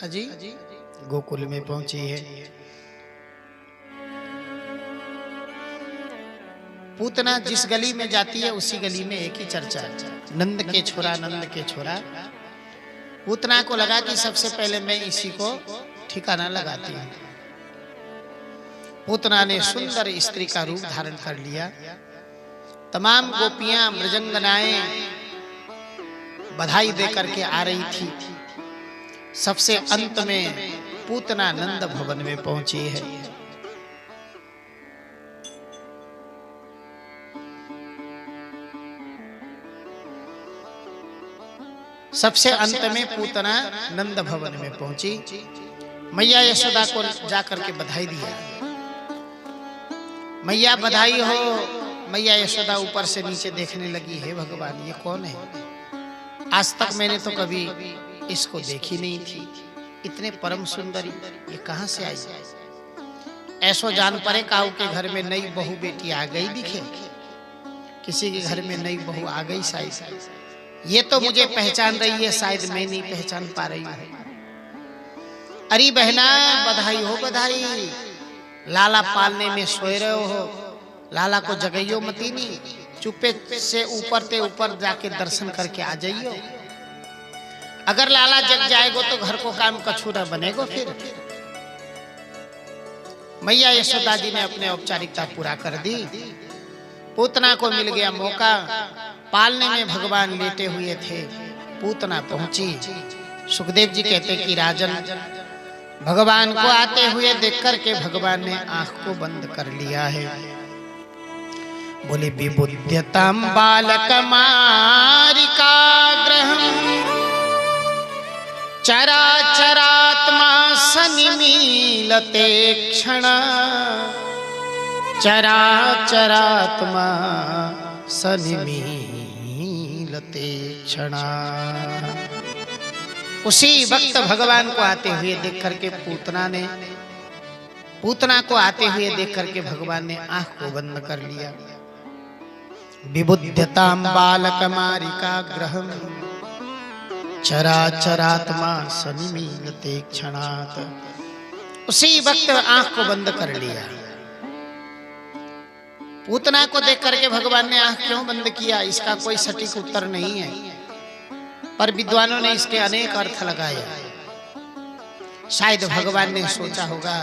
अजी गोकुल में पहुंची है। पूतना जिस गली में जाती है उसी गली में एक ही चर्चा, नंद के छोरा, नंद के छोरा। पूतना को लगा कि सबसे पहले मैं इसी को ठिकाना लगाती हूँ। पूतना ने सुंदर स्त्री का रूप धारण कर लिया। तमाम गोपियां मृदंगनाएं बधाई देकर के आ रही थी। सबसे अंत में पूतना नंद भवन में पहुंची है। सबसे अंत में पूतना नंद भवन में पहुंची। मैया यशोदा को जाकर के बधाई दिया। मैया बधाई हो। मैया यशोदा ऊपर से नीचे देखने लगी, है भगवान ये कौन है? आज तक मैंने तो कभी इसको देखी नहीं थी। इतने परम सुंदरी, ये कहां से आई? ऐसो जान पड़े काऊ के घर में नई बहू बेटी आ गई दिखे, किसी के घर में नई बहू आ गई शायद। ये तो मुझे पहचान रही है, शायद मैं नहीं पहचान पा रही हूँ। अरे बहना बधाई हो बधाई, लाला पालने में सोए रहे हो। लाला को जगाइयो मती नहीं, चुपे से ऊपर ते ऊपर जाके दर्शन करके आ जाइयो। अगर लाला जग जाएगो तो घर को काम कछूरा बनेगो। फिर मैया यशोदा जी ने अपने औपचारिकता पूरा कर दी। पूतना को मिल गया मौका। पालने में भगवान लेटे हुए थे, पूतना पहुंची। सुखदेव जी कहते कि राजन, भगवान को आते हुए देख करके भगवान ने आंख को बंद कर लिया है। बोले विबुध्यतां बालकमारिकाग्रहम् चराचरात्मा सनिमीलते क्षण। चराचरात्मा सनिमीलते क्षण। उसी वक्त भगवान को आते हुए देख करके पूतना को आते हुए देख करके भगवान ने आंख को बंद कर लिया। विबुध्यतां बालकमारिकाग्रहम् चराचरात्मा सनिमीलते क्षणात्। उसी वक्त आंख को बंद कर लिया। पूतना को देख करके भगवान ने आंख क्यों बंद किया, इसका कोई सटीक उत्तर नहीं है, पर विद्वानों ने इसके अनेक अर्थ लगाए। शायद भगवान ने सोचा होगा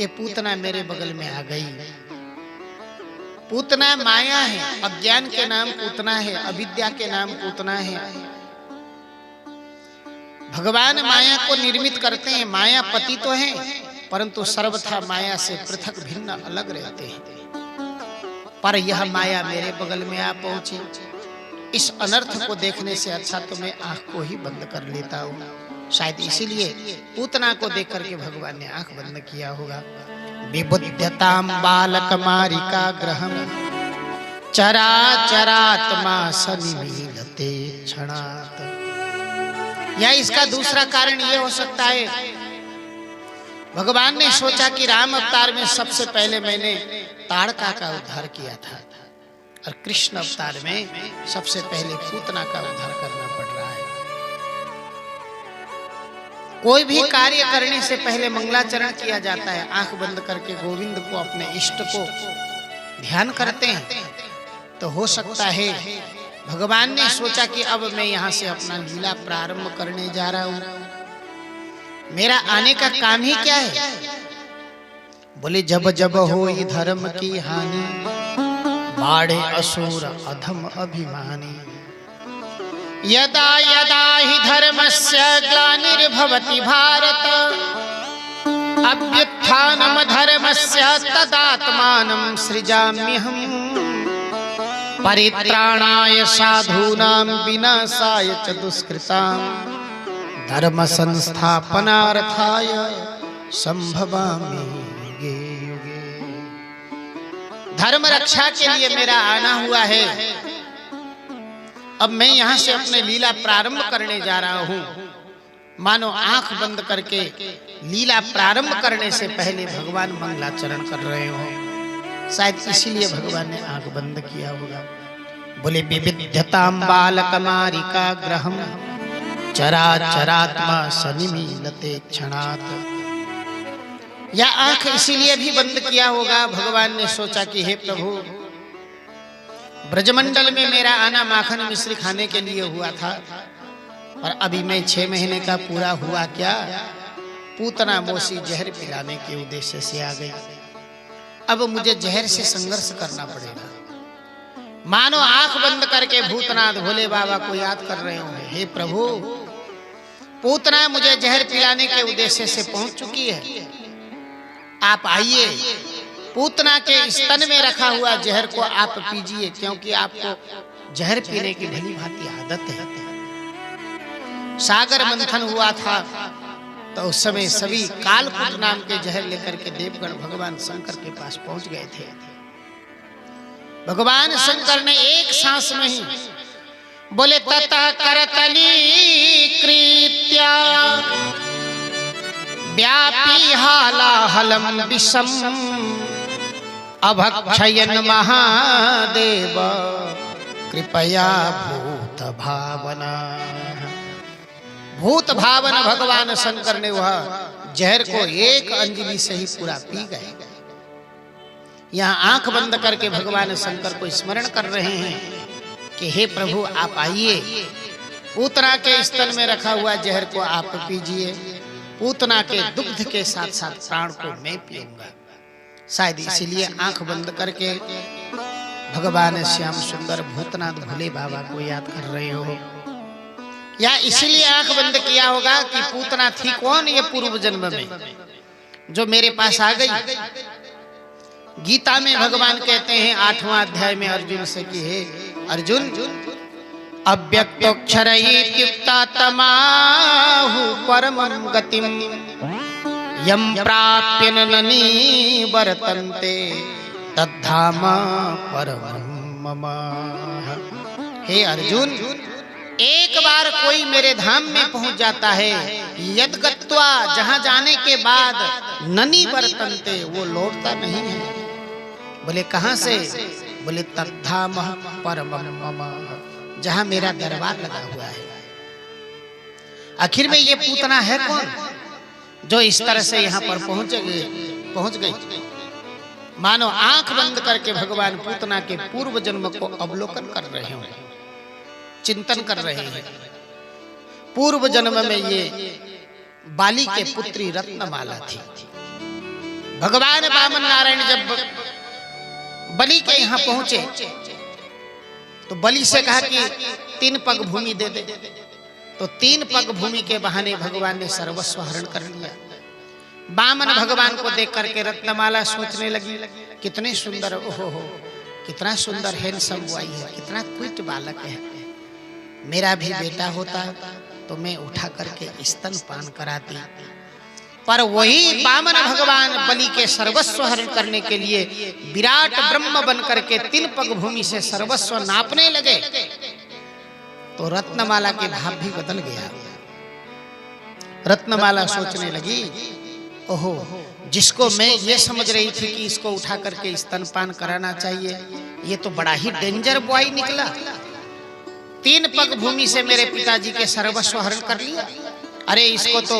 ये पूतना मेरे बगल में आ गई। पूतना माया है, अज्ञान के नाम पूतना है, अविद्या के नाम पूतना है। भगवान माया को निर्मित करते हैं। माया पति तो है, परंतु सर्वथा माया से पृथक भिन्न अलग रहते हैं। पर यह माया मेरे बगल में आ पहुंची। इस अनर्थ को देखने से अच्छा तो मैं आंख को ही बंद कर लेता हूँ। शायद इसीलिए पूतना को देख करके भगवान ने आंख बंद किया होगा। विबुध्यतां बालकमारिकाग्रहम् चराचरात्मा सनिमीलते क्षणात्। या इसका दूसरा कारण यह हो सकता है, भगवान ने सोचा कि राम अवतार में सबसे पहले मैंने ताड़का का उद्धार किया था, और कृष्ण अवतार में सबसे पहले पूतना का उद्धार करना पड़ रहा है। कोई भी कार्य करने से पहले मंगलाचरण किया जाता है। आंख बंद करके गोविंद को, अपने इष्ट को ध्यान करते हैं। तो हो सकता है भगवान ने सोचा कि अब मैं यहाँ से अपना लीला प्रारंभ करने जा रहा हूँ। मेरा आने का काम ही क्या है? बोले जब जब होई धर्म की हानि, बाढ़े असुर अधम अभिमानी। यदा यदा हि धर्मस्य ग्लानिर्भवति भारत, अभ्युत्थानम् धर्मस्य तदात्मानं सृजाम्यहम्। परित्राणाय साधूनां विनाशाय च दुष्कृतां, धर्म संस्थापनार्थाय संभवामि युगे युगे। धर्म रक्षा के लिए मेरा आना हुआ है। अब मैं यहाँ से अपने लीला प्रारंभ करने जा रहा हूँ। मानो आंख बंद करके लीला प्रारंभ करने से पहले भगवान मंगलाचरण कर रहे हो। शायद इसीलिए भगवान ने आंख बंद किया होगा। बोले विविध्यतां बालकमारिकाग्रहम् चराचरात्मा सनिमीलते क्षणात्। यह आंख इसीलिए भी बंद किया होगा, भगवान ने सोचा कि हे प्रभु, ब्रजमंडल में मेरा आना माखन मिश्री खाने के लिए हुआ था, और अभी मैं 6 महीने का पूरा हुआ क्या, पूतना मोसी जहर पिलाने के उद्देश्य से आ गई। अब मुझे जहर से संघर्ष करना पड़ेगा। मानो आंख बंद करके भूतनाथ भोले बाबा को याद कर रहे होंगे, हे प्रभु, पूतना मुझे जहर पिलाने के उद्देश्य से पहुंच चुकी है, आप आइए, पूतना के स्तन में रखा हुआ जहर को आप पीजिए, क्योंकि आपको जहर पीने की भली भांति आदत है। सागर मंथन हुआ था तो उस समय सभी कालकूट नाम के जहर लेकर के देवगण भगवान शंकर के पास पहुंच गए थे। भगवान शंकर ने एक सांस में ही बोले, ततः करतली कृत्या व्यापी हालाहलम विषम अभक्षयन महादेव कृपया भूत भावना। भूत भावन भगवान शंकर ने वह जहर को एक अंजलि से ही पूरा पी गए। यहाँ आंख बंद करके भगवान शंकर को स्मरण कर रहे हैं कि हे प्रभु, आप आइए, पूतना के स्तन में रखा हुआ जहर को आप पीजिए, पूतना के दुग्ध के साथ साथ प्राण को मैं पीऊंगा। शायद इसीलिए आंख बंद करके भगवान श्याम सुंदर भूतनाथ भोले बाबा को याद कर रहे हो, या इसलिए आंख बंद किया होगा कि पूतना थी कौन ये पूर्व जन्म में जो मेरे पास आ गई। गीता में भगवान कहते हैं 8वां अध्याय में अर्जुन से कि हे अर्जुन, अव्यक्तोक्षरयुक्ता तमाहु परमं गतिम यम प्राप्य ननी वर्तन्ते तद्धाम परमं मम। हे अर्जुन, एक बार कोई मेरे धाम में पहुंच जाता है, यद गत्वा, जहां जाने के बाद ननी वर्तन्ते, वो लौटता नहीं है। बोले कहां से? बोले तद्धाम परमं मम, जहां मेरा दरबार लगा हुआ है। आखिर में ये पूतना है कौन जो इस तरह से यहाँ पर पहुंच गई? मानो आंख बंद करके भगवान पूतना के पूर्व जन्म को अवलोकन कर रहे हो, चिंतन कर रहे हैं। पूर्व जन्म में ये बाली के पुत्री रत्नमाला थी। भगवान वामन नारायण जब बलि के यहाँ पहुंचे तो बलि से कहा कि 3 पग भूमि दे दे, तो 3 पग भूमि के बहाने भगवान ने सर्वस्व हरण कर लिया। वामन भगवान को देख करके रत्नमाला सोचने लगी, कितने सुंदर, ओहो, कितना सुंदर हैंडसम बॉय है, कितना क्विट बालक है, मेरा भी बेटा होता तो मैं उठा करके स्तनपान कराती। पर वही वामन भगवान बलि के सर्वस्व हरण करने के लिए विराट ब्रह्म बन करके 3 पग भूमि से सर्वस्व नापने लगे, तो रत्नमाला के भाव भी बदल गया। रत्नमाला सोचने लगी, ओहो, जिसको मैं ये समझ रही थी कि इसको उठा करके स्तनपान कराना चाहिए, ये तो बड़ा ही डेंजर बॉय निकला। 3 पग भूमि से मेरे पिताजी के सर्वस्व हरण कर लिया। अरे इसको तो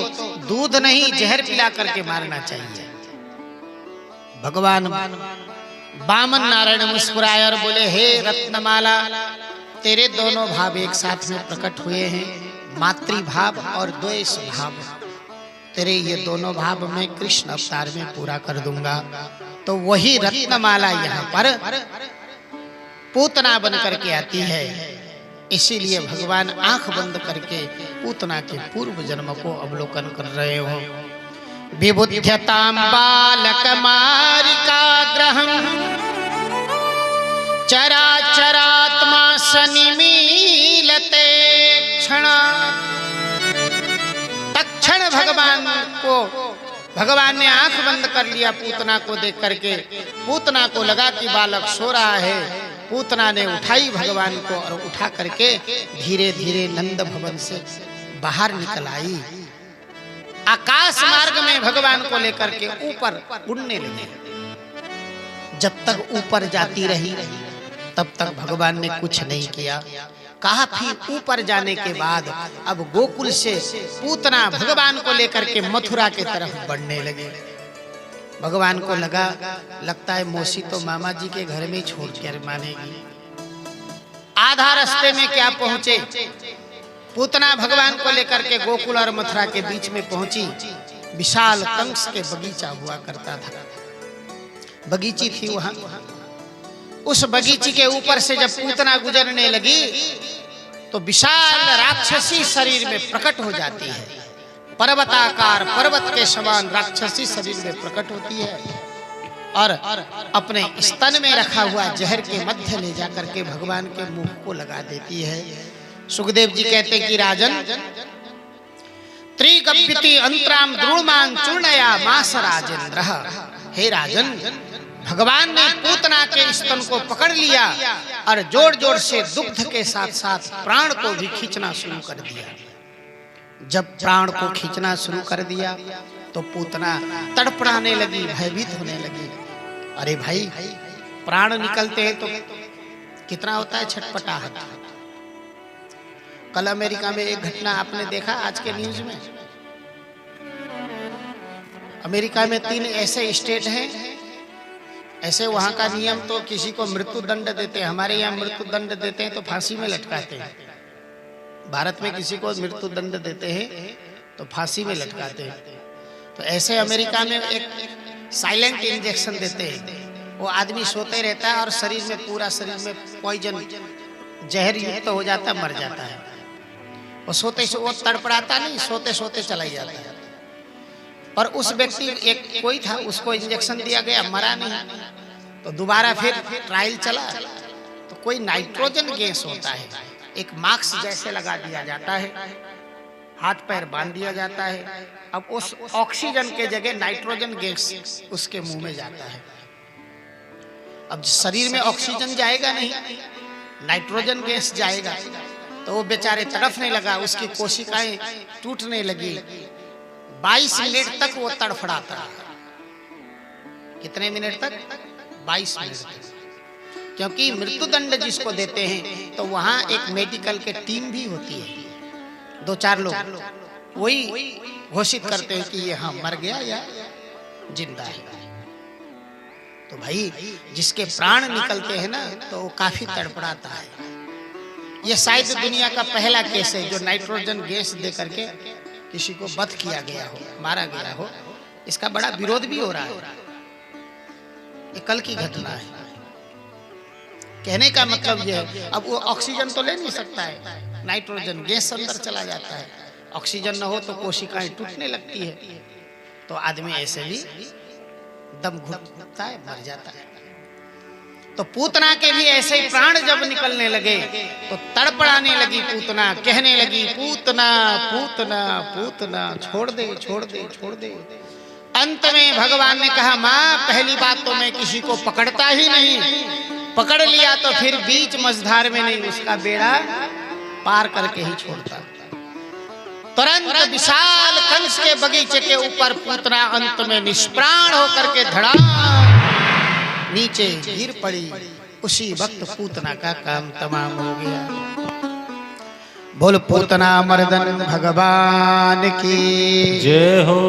दूध नहीं जहर पिला करके मारना चाहिए। भगवान वामन नारायण मुस्कुराए और बोले, हे रत्नमाला, तेरे दोनों भाव एक साथ में प्रकट हुए हैं, मातृभाव और द्वेष भाव। तेरे ये दोनों भाव मैं कृष्ण अवतार में पूरा कर दूंगा। तो वही रत्नमाला यहाँ पर पूतना बन करके आती है। इसीलिए भगवान आंख बंद करके पूतना के पूर्व जन्म को अवलोकन कर रहे हो। विबुध्यतां बालकमारिकाग्रहं चराचरात्मा सनिमीलते क्षणात्। तत्क्षण भगवान ने आंख बंद कर लिया पूतना को देख करके। पूतना को लगा कि बालक सो रहा है। पूतना ने उठाई भगवान को और उठा करके धीरे धीरे नंद भवन से बाहर निकल आई। आकाश मार्ग में भगवान को लेकर के ऊपर उड़ने लगे। जब तक ऊपर जाती रही तब तक भगवान ने कुछ नहीं किया। काफी ऊपर जाने के बाद अब गोकुल से पूतना भगवान को लेकर के मथुरा की तरफ बढ़ने लगे। भगवान को लगता है मौसी तो मामा जी के घर में ही छोड़ कर मानेगी। आधा रास्ते में क्या पहुंचे, पूतना भगवान को लेकर के गोकुल और मथुरा के बीच में पहुंची। विशाल कंस के बगीचा हुआ करता था, बगीची थी वहां। उस बगीची के ऊपर से जब पूतना गुजरने लगी तो विशाल राक्षसी शरीर में प्रकट हो जाती है। पर्वताकार पर्वत के समान राक्षसी शरीर में प्रकट होती है और अपने स्तन में रखा हुआ जहर के मध्य ले जाकर के भगवान के मुंह को लगा देती है। सुखदेव जी कहते कि राजन, त्रिगप्यति अंतराम द्रुमान चूर्णया मास राजेंद्र। हे राजन, भगवान ने पूतना के स्तन को पकड़ लिया और जोर जोर से दुग्ध के साथ साथ प्राण को भी खींचना शुरू कर दिया। जब प्राण को खींचना शुरू कर दिया तो पूतना तड़पड़ाने लगी, भयभीत होने लगी। अरे भाई, प्राण निकलते हैं तो कितना होता है छटपटाहट। कल अमेरिका में एक घटना आपने देखा आज के न्यूज में। अमेरिका में 3 ऐसे स्टेट हैं, ऐसे वहां का नियम तो किसी को मृत्यु दंड देते हैं। हमारे यहाँ मृत्यु दंड देते हैं तो फांसी में लटकाते हैं। भारत में किसी को मृत्यु दंड देते हैं तो फांसी में लटकाते हैं। तो ऐसे अमेरिका में एक साइलेंट इंजेक्शन देते हैं। वो आदमी सोते रहता है और शरीर में, पूरा शरीर में पॉइजन, जहर युक्त हो जाता है, मर जाता है। वो सोते से वो तड़पड़ाता नहीं, सोते सोते चला ही जाता है। और उस व्यक्ति एक कोई था, उसको इंजेक्शन दिया गया, मरा नहीं। तो दोबारा फिर ट्रायल चला तो कोई नाइट्रोजन गैस होता है, एक मास्क जैसे लगा दिया जाता है, हाथ पैर बांध दिया जाता है। अब उस ऑक्सीजन के जगह नाइट्रोजन गैस उसके मुंह में जाता है। अब शरीर में ऑक्सीजन जाएगा नहीं, नाइट्रोजन गैस जाएगा। तो वो बेचारे तड़फने लगा, उसकी कोशिकाएं टूटने लगी। 22 मिनट तक वो तड़फड़ाता। कितने मिनट तक? 22 मिनट तक। क्योंकि मृत्यु दंड जिसको देते हैं तो वहां एक मेडिकल के टीम भी होती है, 2-4 लोग, वही घोषित करते हैं कि ये हाँ मर गया या जिंदा है। तो भाई, जिसके प्राण निकलते हैं ना तो वो काफी तड़पड़ाता है। ये शायद दुनिया का पहला केस है जो नाइट्रोजन गैस दे करके किसी को वध किया गया हो, मारा गया हो। इसका बड़ा विरोध भी हो रहा है। ये कल की घटना है। कहने का मतलब ये है, अब वो ऑक्सीजन तो ले नहीं सकता है, नाइट्रोजन गैस अंदर चला जाता है। ऑक्सीजन न हो तो कोशिकाएं टूटने लगती है, तो आदमी ऐसे ही दम घुटता है, मर जाता है। तो पूतना के भी ऐसे ही प्राण जब निकलने लगे तो तड़पड़ाने लगी पूतना, कहने लगी पूतना पूतना पूतना, छोड़ दे छोड़ दे छोड़ दे। अंत में भगवान ने कहा, माँ पहली बात तो मैं किसी को पकड़ता ही नहीं, पकड़ लिया तो फिर बीच मझधार में नहीं, उसका बेड़ा पार करके ही छोड़ता। तुरंत विशाल कंस के बगीचे के ऊपर पूतना अंत में निष्प्राण होकर के धड़ाम नीचे गिर पड़ी। उसी वक्त पूतना का काम तमाम हो गया। बोल पूतना मर्दन भगवान की जय हो।